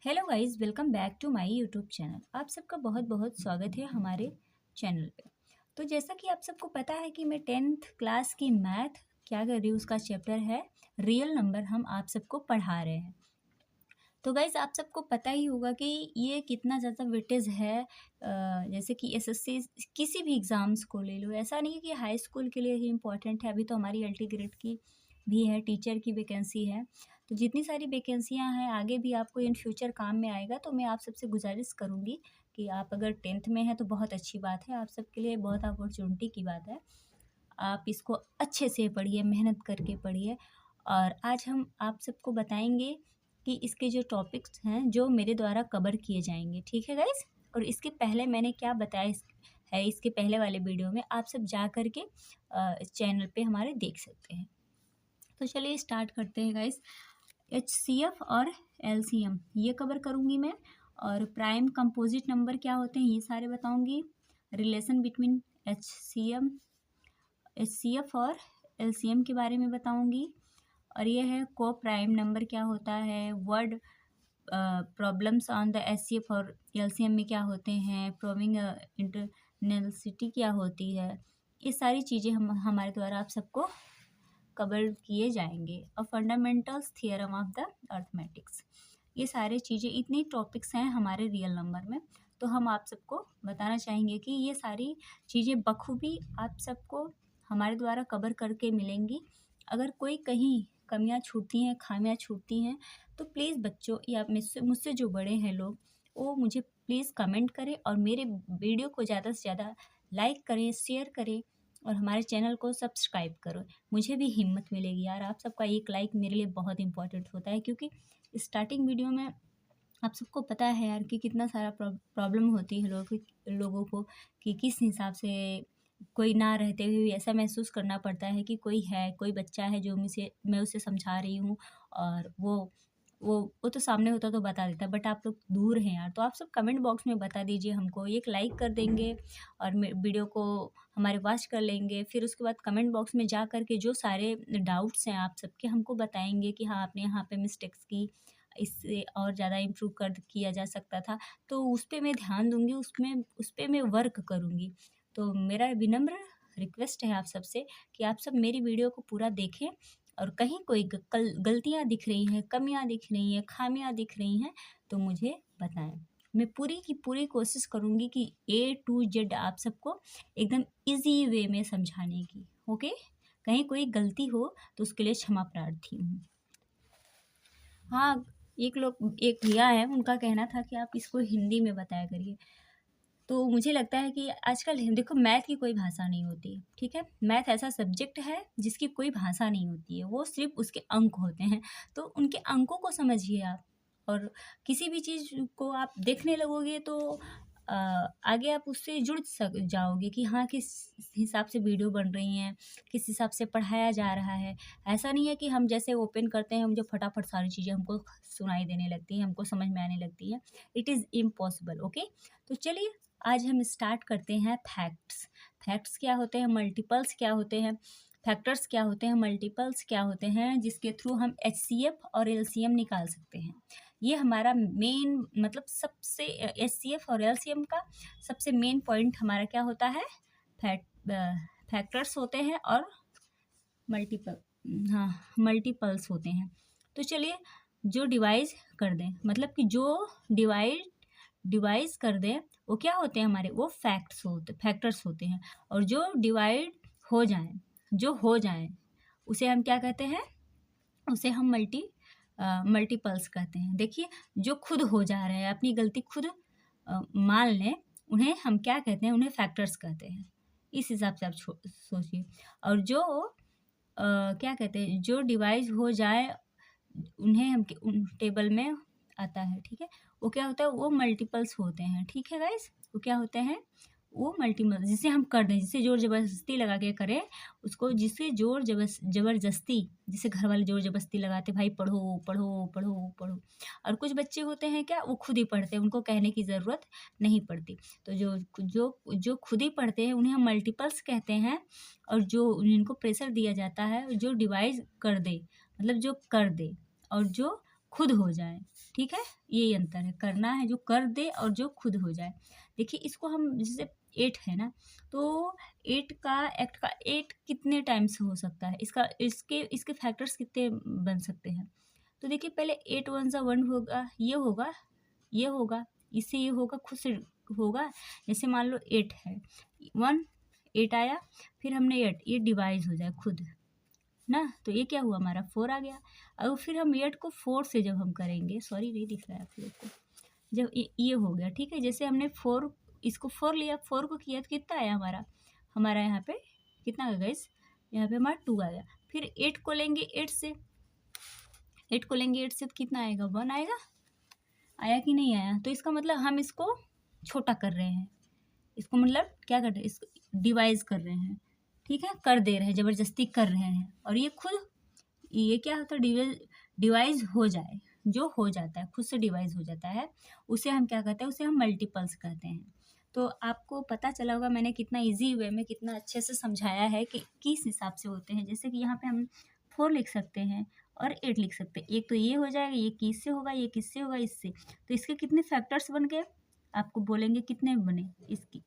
Hello guys, welcome back to my YouTube channel. आप सबका बहुत बहुत स्वागत है हमारे चैनल पे। तो जैसा कि आप सबको पता है कि मैं 10th क्लास की मैथ क्या कर रही हूँ, उसका चैप्टर है रियल नंबर, हम आप सबको पढ़ा रहे हैं। तो गाइस, आप सबको पता ही होगा कि ये कितना ज़्यादा वेटेज है। जैसे कि एसएससी किसी भी एग्ज़ाम्स को ले लो, ऐसा नहीं है कि हाई स्कूल के लिए ही इम्पोर्टेंट है। अभी तो हमारी एलटी ग्रेड की भी है, टीचर की वैकेंसी है। तो जितनी सारी वैकेंसियां हैं, आगे भी आपको इन फ्यूचर काम में आएगा। तो मैं आप सबसे गुजारिश करूँगी कि आप अगर 10th में हैं तो बहुत अच्छी बात है, आप सबके लिए बहुत अपॉर्चुनिटी की बात है। आप इसको अच्छे से पढ़िए, मेहनत करके पढ़िए। और आज हम आप सबको बताएंगे कि इसके जो टॉपिक्स हैं जो मेरे द्वारा कवर किए जाएंगे, ठीक है गाइस। और इसके पहले मैंने क्या बताया है इसके पहले वाले वीडियो में, आप सब जा कर के चैनल पे हमारे देख सकते हैं। तो चलिए स्टार्ट करते हैं गाइस। HCF और LCM ये कवर करूँगी मैं, और प्राइम कंपोजिट नंबर क्या होते हैं ये सारे बताऊँगी। रिलेशन बिटवीन HCF और LCM के बारे में बताऊँगी। और ये है को प्राइम नंबर क्या होता है, word problems on the HCF और LCM में क्या होते हैं, प्रूविंग इंटरनलिसिटी क्या होती है। ये सारी चीज़ें हम हमारे द्वारा आप सबको कवर किए जाएंगे। और fundamentals theorem of the arithmetics, ये सारे चीज़ें, इतनी टॉपिक्स हैं हमारे रियल नंबर में। तो हम आप सबको बताना चाहेंगे कि ये सारी चीज़ें बखूबी आप सबको हमारे द्वारा कवर करके मिलेंगी। अगर कोई कहीं कमियां छूटती हैं, खामियां छूटती हैं, तो प्लीज़ बच्चों या मुझसे जो बड़े हैं लोग, वो मुझे प्लीज़ कमेंट करें और मेरे वीडियो को ज़्यादा से ज़्यादा लाइक करें, शेयर करें और हमारे चैनल को सब्सक्राइब करो। मुझे भी हिम्मत मिलेगी यार, आप सबका एक लाइक मेरे लिए बहुत इंपॉर्टेंट होता है, क्योंकि स्टार्टिंग वीडियो में आप सबको पता है यार कि कितना सारा प्रॉब्लम होती है लोगों को, कि किस हिसाब से कोई ना रहते हुए ऐसा महसूस करना पड़ता है कि कोई बच्चा है जो मैं उसे समझा रही हूँ, और वो तो सामने होता तो बता देता, बट आप लोग दूर हैं यार। तो आप सब कमेंट बॉक्स में बता दीजिए हमको, एक लाइक कर देंगे और वीडियो को हमारे वॉच कर लेंगे। फिर उसके बाद कमेंट बॉक्स में जा कर के जो सारे डाउट्स हैं आप सबके, हमको बताएंगे कि हाँ आपने यहाँ पे मिस्टेक्स की, इससे और ज़्यादा इम्प्रूव किया जा सकता था। तो उस पर मैं ध्यान दूंगी, उस पर मैं वर्क करूँगी। तो मेरा विनम्र रिक्वेस्ट है आप सबसे कि आप सब मेरी वीडियो को पूरा देखें, और कहीं कोई गलतियाँ दिख रही हैं, कमियाँ दिख रही हैं, खामियाँ दिख रही हैं, तो मुझे बताएं। मैं पूरी की पूरी कोशिश करूँगी कि A to Z आप सबको एकदम इजी वे में समझाने की। ओके, कहीं कोई गलती हो तो उसके लिए क्षमा प्रार्थी हूँ। हाँ, एक भैया है, उनका कहना था कि आप इसको हिंदी में बताया करिए। तो मुझे लगता है कि आजकल देखो, मैथ की कोई भाषा नहीं होती, ठीक है। मैथ ऐसा सब्जेक्ट है जिसकी कोई भाषा नहीं होती है, वो सिर्फ उसके अंक होते हैं। तो उनके अंकों को समझिए आप, और किसी भी चीज़ को आप देखने लगोगे तो आगे आप उससे जुड़ जाओगे कि हाँ किस हिसाब से वीडियो बन रही हैं, किस हिसाब से पढ़ाया जा रहा है। ऐसा नहीं है कि हम जैसे ओपन करते हैं, हम जो फटाफट सारी चीज़ें हमको सुनाई देने लगती हैं, हमको समझ में आने लगती है। It is impossible. ओके, तो चलिए आज हम स्टार्ट करते हैं। फैक्ट्स क्या होते हैं, मल्टीपल्स क्या होते हैं, फैक्टर्स क्या होते हैं, मल्टीपल्स क्या होते हैं, जिसके थ्रू हम HCF और LCM निकाल सकते हैं। ये हमारा मेन मतलब सबसे HCF और LCM का सबसे मेन पॉइंट हमारा क्या होता है, फैक्टर्स होते हैं और मल्टीपल्स होते हैं। तो चलिए, जो डिवाइज कर दें, मतलब कि जो डिवाइज कर दें, वो क्या होते हैं हमारे, वो फैक्टर्स होते हैं। और जो डिवाइड हो जाएं उसे हम क्या कहते हैं, उसे हम मल्टीपल्स कहते हैं। देखिए, जो खुद हो जा रहे हैं, अपनी गलती खुद मान लें, उन्हें हम क्या कहते हैं, उन्हें फैक्टर्स कहते हैं। इस हिसाब से आप सोचिए। और जो क्या कहते हैं, जो डिवाइड हो जाए उन्हें हम टेबल में आता है, ठीक है, वो क्या होता है, वो मल्टीपल्स होते हैं। ठीक है गाइस, वो क्या होते हैं, वो मल्टीपल, जिसे हम कर दें, जिसे जोर जबरदस्ती लगा के करें उसको, जिसे जोर जबरदस्ती, जिसे घर वाले जोर जबरदस्ती लगाते, भाई पढ़ो पढ़ो पढ़ो पढ़ो। और कुछ बच्चे होते हैं क्या, वो खुद ही पढ़ते हैं, उनको कहने की ज़रूरत नहीं पड़ती। तो जो जो जो खुद ही पढ़ते हैं उन्हें हम मल्टीपल्स कहते हैं। और जो उनको प्रेशर दिया जाता है, जो डिवाइड कर दे, मतलब जो कर दे, और जो खुद हो जाए, ठीक है, यही अंतर है। करना है जो कर दे और जो खुद हो जाए। देखिए इसको हम जैसे 8 है ना, तो 8 का एक्ट का 8 कितने टाइम्स हो सकता है, इसका इसके इसके फैक्टर्स कितने बन सकते हैं। तो देखिए पहले 8 वन ज़ा 1 होगा, ये होगा, ये होगा, इससे ये होगा, खुद से होगा। जैसे मान लो 8 है, 1 8 आया, फिर हमने 8 ये डिवाइड हो जाए खुद ना, तो ये क्या हुआ हमारा 4 आ गया। और फिर हम 8 को 4 से जब हम करेंगे, सॉरी नहीं दिख रहा है आप लोग को, जब ये हो गया, ठीक है, जैसे हमने 4 इसको 4 लिया, 4 को किया तो कितना आया हमारा, हमारा यहाँ पे कितना आ गया गाइस, यहाँ पे हमारा 2 आ गया। फिर 8 को लेंगे 8 से, 8 को लेंगे 8 से तो कितना आएगा, 1 आएगा, आया कि नहीं आया। तो इसका मतलब हम इसको छोटा कर रहे हैं, इसको मतलब क्या कर रहे हैं, इसको डिवाइज कर रहे हैं, ठीक है, कर दे रहे हैं, ज़बरदस्ती कर रहे हैं। और ये खुद ये क्या होता है, डिवाइज हो जाए, जो हो जाता है खुद से डिवाइज हो जाता है, उसे हम क्या कहते हैं, उसे हम मल्टीपल्स कहते हैं। तो आपको पता चला होगा मैंने कितना इजी वे में कितना अच्छे से समझाया है कि किस हिसाब से होते हैं। जैसे कि यहाँ पे हम 4 लिख सकते हैं और 8 लिख सकते हैं। एक तो ये हो जाएगा, ये किससे होगा, ये किससे होगा, इससे। तो इसके कितने फैक्टर्स बन गए, आपको बोलेंगे कितने बने,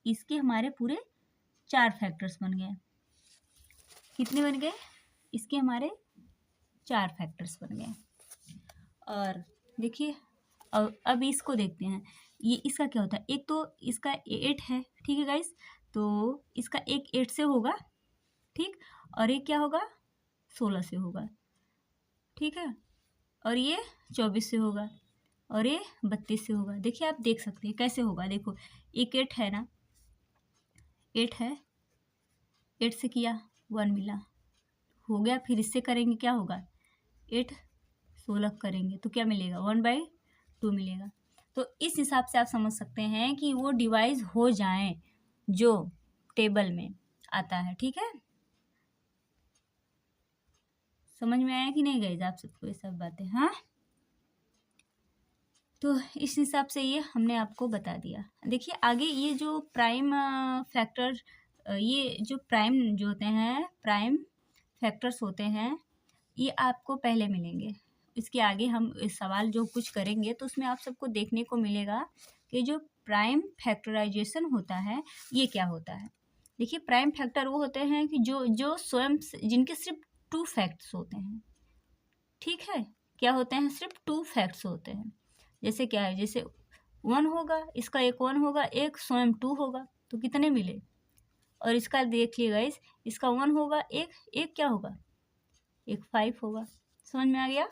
इसके हमारे पूरे 4 फैक्टर्स बन गए। कितने बन गए, इसके हमारे 4 फैक्टर्स बन गए। और देखिए अब इसको देखते हैं, ये इसका क्या होता है। एक तो इसका 8 है, ठीक है गाइस, तो इसका एक 8 से होगा, ठीक, और एक क्या होगा 16 से होगा, ठीक है, और ये 24 से होगा, और ये 32 से होगा। देखिए आप देख सकते हैं कैसे होगा, देखो एक 8 है ना, 8 है, 8 से किया 1 मिला, हो गया। फिर इससे करेंगे क्या होगा, 8 16 करेंगे तो क्या मिलेगा, 1/2 मिलेगा। तो इस हिसाब से आप समझ सकते हैं कि वो डिवाइज हो जाएं जो टेबल में आता है, ठीक है। समझ में आया कि नहीं गाइस आप सबको ये सब बातें, हाँ। तो इस हिसाब से ये हमने आपको बता दिया। देखिए आगे ये जो प्राइम फैक्टर, ये जो प्राइम जो होते हैं, प्राइम फैक्टर्स होते हैं, ये आपको पहले मिलेंगे। इसके आगे हम इस सवाल जो कुछ करेंगे तो उसमें आप सबको देखने को मिलेगा कि जो प्राइम फैक्टराइजेशन होता है ये क्या होता है। देखिए प्राइम फैक्टर वो होते हैं कि जो स्वयं जिनके सिर्फ 2 फैक्ट्स होते हैं, ठीक है, क्या होते हैं, सिर्फ 2 फैक्ट्स होते हैं। जैसे क्या है, जैसे 1 होगा, इसका एक 1 होगा, एक स्वयं 2 होगा, तो कितने मिले। और इसका देखिए गाइस, इसका 1 होगा, एक क्या होगा, एक 5 होगा। समझ में आ गया।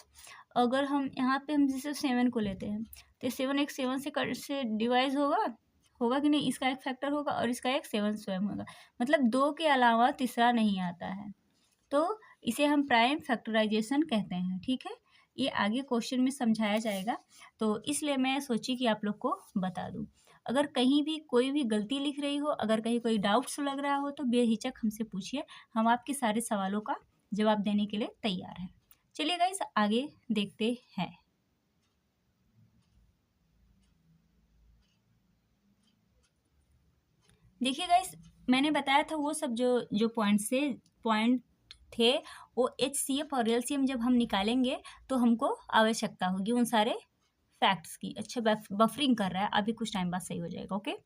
अगर हम यहाँ पे हम जैसे 7 को लेते हैं तो 7 एक 7 से डिवाइज होगा कि नहीं, इसका एक फैक्टर होगा और इसका एक 7 स्वयं होगा, मतलब 2 के अलावा तीसरा नहीं आता है, तो इसे हम प्राइम फैक्टराइजेशन कहते हैं, ठीक है। ये आगे क्वेश्चन में समझाया जाएगा, तो इसलिए मैं सोची कि आप लोग को बता दूं। अगर कहीं भी कोई भी गलती लिख रही हो, अगर कहीं कोई डाउट्स लग रहा हो तो बेहिचक हमसे पूछिए, हम आपके सारे सवालों का जवाब देने के लिए तैयार हैं। चलिए गाइस आगे देखते हैं। देखिए गाइस मैंने बताया था वो सब जो पॉइंट थे, वो HCF और LCM जब हम निकालेंगे तो हमको आवश्यकता होगी उन सारे फैक्ट्स की। अच्छा बफरिंग कर रहा है, अभी कुछ टाइम बाद सही हो जाएगा, ओके।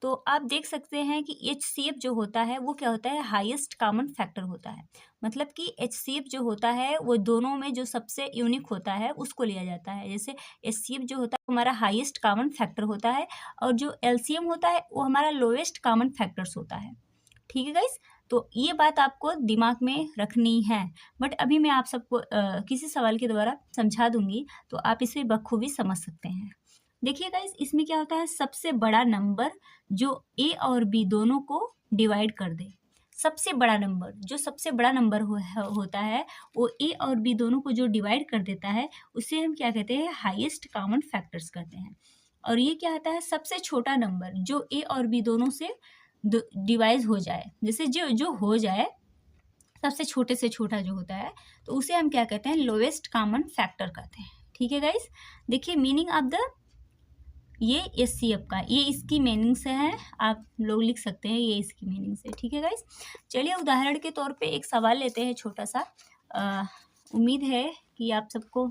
तो आप देख सकते हैं कि HCF जो होता है वो क्या होता है, हाईएस्ट कॉमन फैक्टर होता है। मतलब कि HCF जो होता है वो दोनों में जो सबसे यूनिक होता है उसको लिया जाता है। जैसे HCF जो होता है हमारा हाईएस्ट कॉमन फैक्टर होता है, और जो LCM होता है वो हमारा लोएस्ट कॉमन फैक्टर्स होता है, ठीक है गाइस। तो ये बात आपको दिमाग में रखनी है। बट अभी मैं आप सबको किसी सवाल के द्वारा समझा दूंगी तो आप इसे बखूबी समझ सकते हैं। देखिए गाइस इसमें क्या होता है, सबसे बड़ा नंबर जो A और B दोनों को डिवाइड कर दे। सबसे बड़ा नंबर, जो सबसे बड़ा नंबर होता है वो A और B दोनों को जो डिवाइड कर देता है उसे हम क्या कहते हैं, हाईएस्ट कॉमन फैक्टर्स कहते हैं। और ये क्या होता है, सबसे छोटा नंबर जो A और B दोनों से डिवाइड हो जाए, जैसे जो हो जाए सबसे छोटे से छोटा जो होता है तो उसे हम क्या कहते हैं, लोएस्ट कॉमन फैक्टर कहते हैं, ठीक है गाइस। देखिए मीनिंग ऑफ द ये HCF का, ये इसकी मीनिंग से है, आप लोग लिख सकते हैं ये इसकी मीनिंग से, ठीक है गाइस। चलिए उदाहरण के तौर पे एक सवाल लेते हैं छोटा सा, उम्मीद है कि आप सबको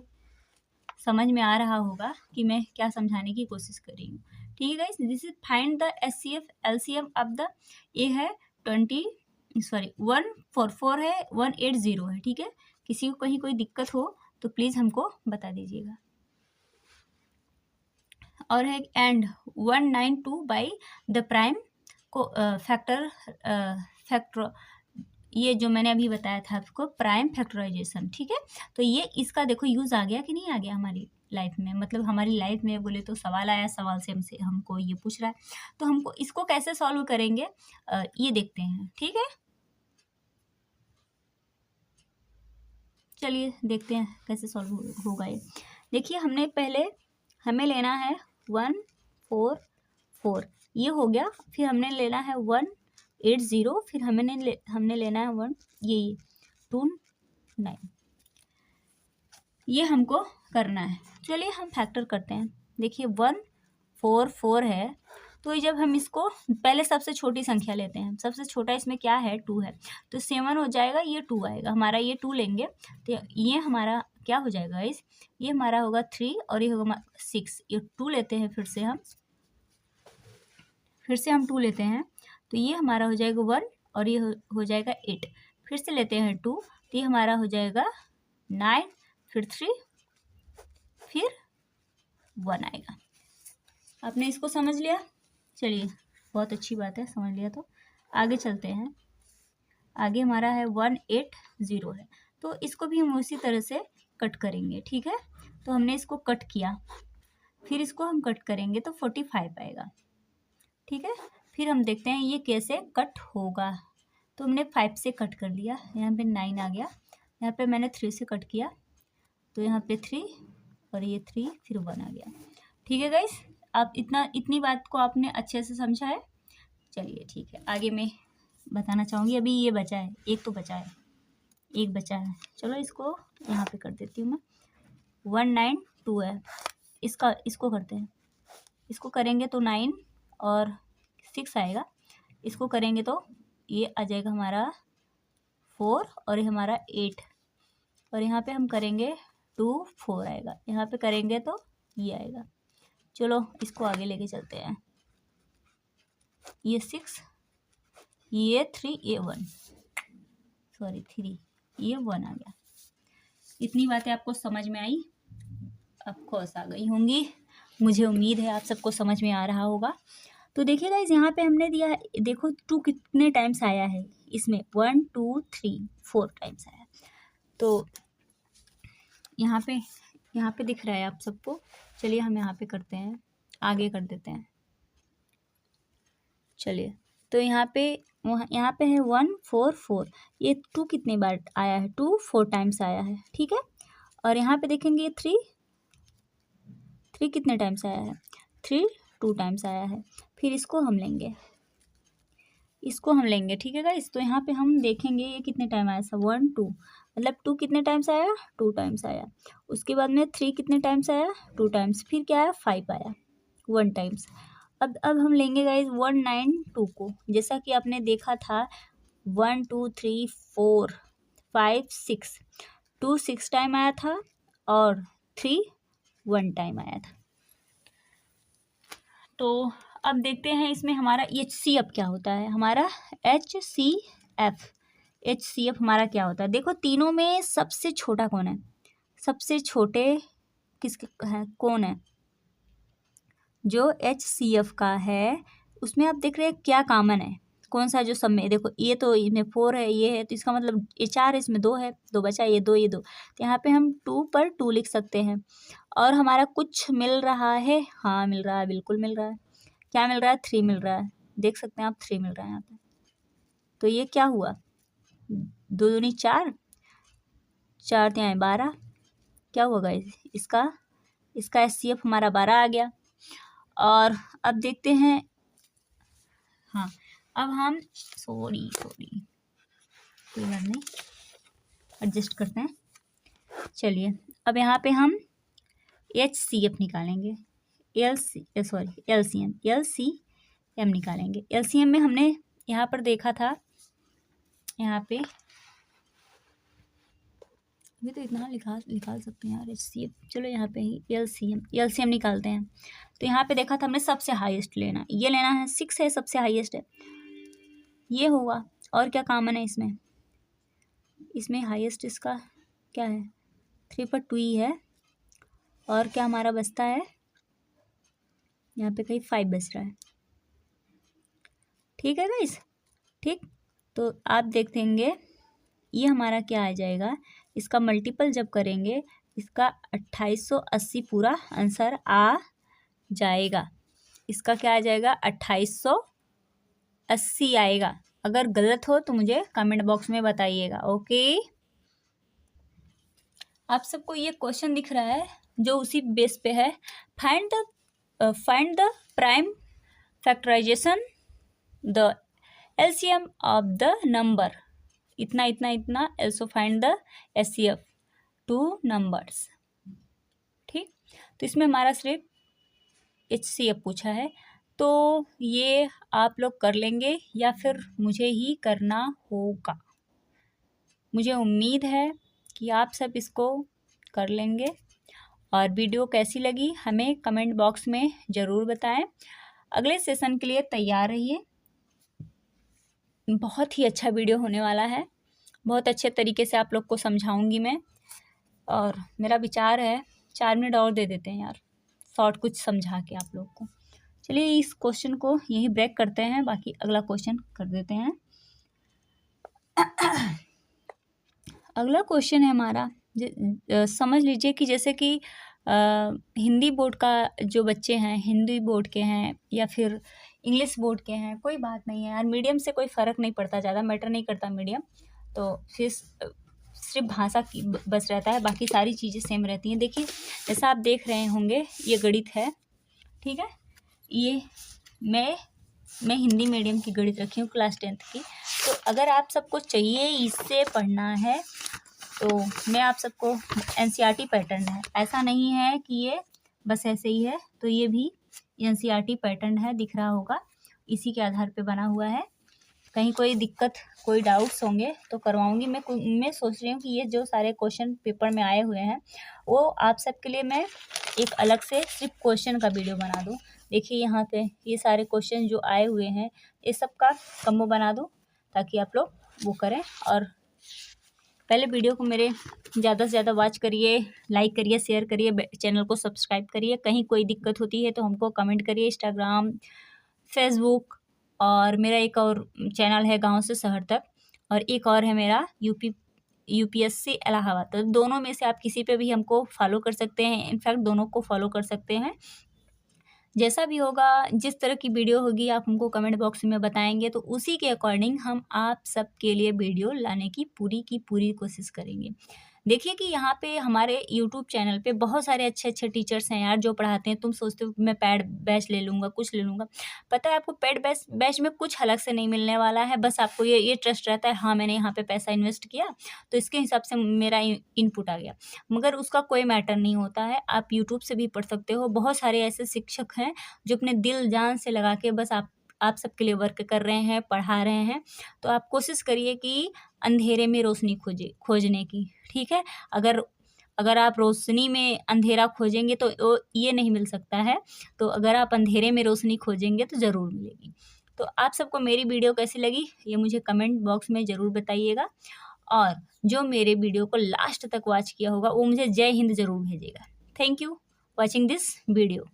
समझ में आ रहा होगा कि मैं क्या समझाने की कोशिश कर रही हूँ। ठीक है guys, this is find the HCF LCM of the, ये है 144 है, 180 है। ठीक है, किसी को कहीं कोई दिक्कत हो तो प्लीज़ हमको बता दीजिएगा। और है एंड 192 बाई द प्राइम को फैक्टर, ये जो मैंने अभी बताया था आपको प्राइम फैक्टराइजेशन। ठीक है, तो ये इसका देखो यूज़ आ गया कि नहीं आ गया हमारी लाइफ में, मतलब हमारी लाइफ में बोले तो सवाल आया, सवाल से हमको ये पूछ रहा है, तो हमको इसको कैसे सॉल्व करेंगे ये देखते हैं। ठीक है, चलिए देखते हैं कैसे सॉल्व होगा ये। देखिए हमने पहले हमें लेना है 144, ये हो गया। फिर हमने लेना है 180, फिर हमने लेना है 29, ये हमको करना है। चलिए हम फैक्टर करते हैं। देखिए 144 है, तो जब हम इसको पहले सबसे छोटी संख्या लेते हैं, सबसे छोटा इसमें क्या है 2 है, तो 7 हो जाएगा, ये 2 आएगा हमारा, ये 2 लेंगे तो ये हमारा क्या हो जाएगा इस, ये हमारा होगा 3 और ये होगा 6, ये 2 लेते हैं, फिर से हम 2 लेते हैं, तो ये हमारा हो जाएगा 1 और ये हो जाएगा 8, फिर से लेते हैं 2, तो ये हमारा हो जाएगा 9, फिर 3, फिर 1 आएगा। आपने इसको समझ लिया? चलिए बहुत अच्छी बात है, समझ लिया। तो आगे चलते हैं। आगे हमारा है 180 है, तो इसको भी हम उसी तरह से कट करेंगे। ठीक है, तो हमने इसको कट किया, फिर इसको हम कट करेंगे तो 45 आएगा। ठीक है, फिर हम देखते हैं ये कैसे कट होगा। तो हमने 5 से कट कर लिया, यहाँ पे 9 आ गया, यहाँ पे मैंने 3 से कट किया, तो यहाँ पे 3 और ये 3, फिर 1 आ गया। ठीक है गाइस, आप इतनी बात को आपने अच्छे से समझा है। चलिए ठीक है, आगे मैं बताना चाहूँगी। अभी ये बचा है, एक तो बचा है, एक बचा है। चलो इसको यहाँ पे कर देती हूँ मैं। 192 है, इसको करते हैं। इसको करेंगे तो 9 और 6 आएगा, इसको करेंगे तो ये आ जाएगा हमारा 4 और ये हमारा 8, और यहाँ पे हम करेंगे 2 4 आएगा, यहाँ पे करेंगे तो ये आएगा। चलो इसको आगे लेके चलते हैं। ये 6, ये 3, ये 1, सॉरी 3, ये 1 आ गया। इतनी बातें आपको समझ में आई? ऑफकोर्स आ गई होंगी, मुझे उम्मीद है आप सबको समझ में आ रहा होगा। तो देखिए गाइस, यहाँ पे हमने दिया है, देखो 2 कितने टाइम्स आया है इसमें, 1 2 3 4 टाइम्स आया। तो यहाँ पे दिख रहा है आप सबको। चलिए हम यहाँ पे करते हैं, आगे कर देते हैं। चलिए, तो यहाँ पे है 144, ये 2 कितने बार आया है, 2 4 टाइम्स आया है। ठीक है, और यहाँ पे देखेंगे 3 कितने टाइम्स आया है, 3 2 टाइम्स आया है। फिर इसको हम लेंगे, ठीक है गाइस। तो यहाँ पे हम देखेंगे ये कितने टाइम आया, 1 2, मतलब 2 कितने टाइम्स आया, 2 टाइम्स आया। उसके बाद में 3 कितने टाइम्स आया, 2 टाइम्स। फिर क्या आया, 5 आया, 1 टाइम्स। अब हम लेंगे गाइस 192 को, जैसा कि आपने देखा था 1 2 3 4 5 6, 2 6 टाइम आया था और 3 1 टाइम आया था। तो अब देखते हैं इसमें हमारा HCF क्या होता है। हमारा HCF हमारा क्या होता है। देखो तीनों में सबसे छोटा कौन है, सबसे छोटे किसके है, कौन है, जो HCF का है उसमें आप देख रहे हैं क्या कॉमन है, कौन सा जो सब में। देखो ये तो इसमें 4 है, ये है, तो इसका मतलब ये 4 है, इसमें 2 है, 2 बचा, ये 2 ये 2, तो यहाँ पे हम 2 पर 2 लिख सकते हैं। और हमारा कुछ मिल रहा है, हाँ मिल रहा है, बिल्कुल मिल रहा है। क्या मिल रहा है, 3 मिल रहा है, देख सकते हैं आप 3 मिल रहा है यहाँ पे। तो ये क्या हुआ, 2 दूनी 4, 4 तिहाई 12, क्या हुआ गाइस, इसका HCF हमारा 12 आ गया। और अब देखते हैं, हाँ अब हम सॉरी कोई बात नहीं, एडजस्ट करते हैं। चलिए अब यहाँ पे हम HCF निकालेंगे, LCM निकालेंगे। LCM में हमने यहाँ पर देखा था, यहाँ पे अभी तो इतना निकाल सकते हैं यार HCF। चलो यहाँ पे ही LCM निकालते हैं। तो यहाँ पे देखा था हमने सबसे हाईएस्ट लेना, ये लेना है, 6 है सबसे हाईएस्ट है, ये हुआ। और क्या कॉमन है इसमें, इसमें हाईएस्ट इसका क्या है, 3/2 ही है। और क्या हमारा बचता है, यहाँ पे कहीं 5 बच रहा है। ठीक है गाइस, ठीक। तो आप देखेंगे ये हमारा क्या आ जाएगा, इसका मल्टीपल जब करेंगे इसका 2880 पूरा आंसर आ जाएगा। इसका क्या आ जाएगा, 2880 आएगा। अगर गलत हो तो मुझे कमेंट बॉक्स में बताइएगा। ओके, आप सबको ये क्वेश्चन दिख रहा है जो उसी बेस पे है। Find the prime factorization the LCM of the number, इतना इतना इतना, also find the HCF 2 numbers. ठीक, तो इसमें हमारा सिर्फ HCF पूछा है, तो ये आप लोग कर लेंगे या फिर मुझे ही करना होगा। मुझे उम्मीद है कि आप सब इसको कर लेंगे। और वीडियो कैसी लगी हमें कमेंट बॉक्स में ज़रूर बताएं। अगले सेशन के लिए तैयार रहिए, बहुत ही अच्छा वीडियो होने वाला है, बहुत अच्छे तरीके से आप लोग को समझाऊंगी मैं। और मेरा विचार है 4 मिनट और दे देते हैं यार, शॉर्ट कुछ समझा के आप लोग को। चलिए इस क्वेश्चन को यही ब्रेक करते हैं, बाकी अगला क्वेश्चन कर देते हैं। अगला क्वेश्चन है हमारा, समझ लीजिए कि जैसे कि हिंदी बोर्ड का जो बच्चे हैं, हिंदी बोर्ड के हैं या फिर इंग्लिश बोर्ड के हैं, कोई बात नहीं है यार, मीडियम से कोई फ़र्क नहीं पड़ता, ज़्यादा मैटर नहीं करता मीडियम। तो फिर सिर्फ भाषा की बस रहता है, बाकी सारी चीज़ें सेम रहती हैं। देखिए जैसा आप देख रहे होंगे ये गणित है, ठीक है। ये मैं हिंदी मीडियम की गणित रखी हूँ क्लास 10th की। तो अगर आप सबको चाहिए इससे पढ़ना है तो मैं आप सबको NCERT पैटर्न है, ऐसा नहीं है कि ये बस ऐसे ही है, तो ये भी NCERT पैटर्न है, दिख रहा होगा, इसी के आधार पे बना हुआ है। कहीं कोई दिक्कत कोई डाउट्स होंगे तो करवाऊंगी। मैं सोच रही हूँ कि ये जो सारे क्वेश्चन पेपर में आए हुए हैं वो आप सबके लिए मैं एक अलग से सिर्फ क्वेश्चन का वीडियो बना दूँ। देखिए यहाँ पे ये सारे क्वेश्चन जो आए हुए हैं ये सब का कम्बो बना दूँ ताकि आप लोग वो करें। और पहले वीडियो को मेरे ज़्यादा से ज़्यादा वॉच करिए, लाइक करिए, शेयर करिए, चैनल को सब्सक्राइब करिए। कहीं कोई दिक्कत होती है तो हमको कमेंट करिए, इंस्टाग्राम, फेसबुक, और मेरा एक और चैनल है गांव से शहर तक, और एक और है मेरा UPSC इलाहाबाद। तो दोनों में से आप किसी पे भी हमको फॉलो कर सकते हैं, इनफैक्ट दोनों को फॉलो कर सकते हैं। जैसा भी होगा, जिस तरह की वीडियो होगी आप हमको कमेंट बॉक्स में बताएंगे, तो उसी के अकॉर्डिंग हम आप सबके लिए वीडियो लाने की पूरी कोशिश करेंगे। देखिए कि यहाँ पे हमारे यूट्यूब चैनल पे बहुत सारे अच्छे अच्छे टीचर्स हैं यार जो पढ़ाते हैं। तुम सोचते हो मैं पेड बैच ले लूँगा, कुछ ले लूँगा, पता है आपको पेड बैच में कुछ अलग से नहीं मिलने वाला है। बस आपको ये ट्रस्ट रहता है, हाँ मैंने यहाँ पे पैसा इन्वेस्ट किया तो इसके हिसाब से मेरा इनपुट आ गया, मगर उसका कोई मैटर नहीं होता है। आप यूट्यूब से भी पढ़ सकते हो, बहुत सारे ऐसे शिक्षक हैं जो अपने दिल जान से लगा के बस आप सबके लिए वर्क कर रहे हैं, पढ़ा रहे हैं। तो आप कोशिश करिए कि अंधेरे में रोशनी खोजने की, ठीक है। अगर आप रोशनी में अंधेरा खोजेंगे तो ये नहीं मिल सकता है, तो अगर आप अंधेरे में रोशनी खोजेंगे तो ज़रूर मिलेगी। तो आप सबको मेरी वीडियो कैसी लगी ये मुझे कमेंट बॉक्स में ज़रूर बताइएगा, और जो मेरे वीडियो को लास्ट तक वॉच किया होगा वो मुझे जय हिंद ज़रूर भेजेगा। Thank you watching this video.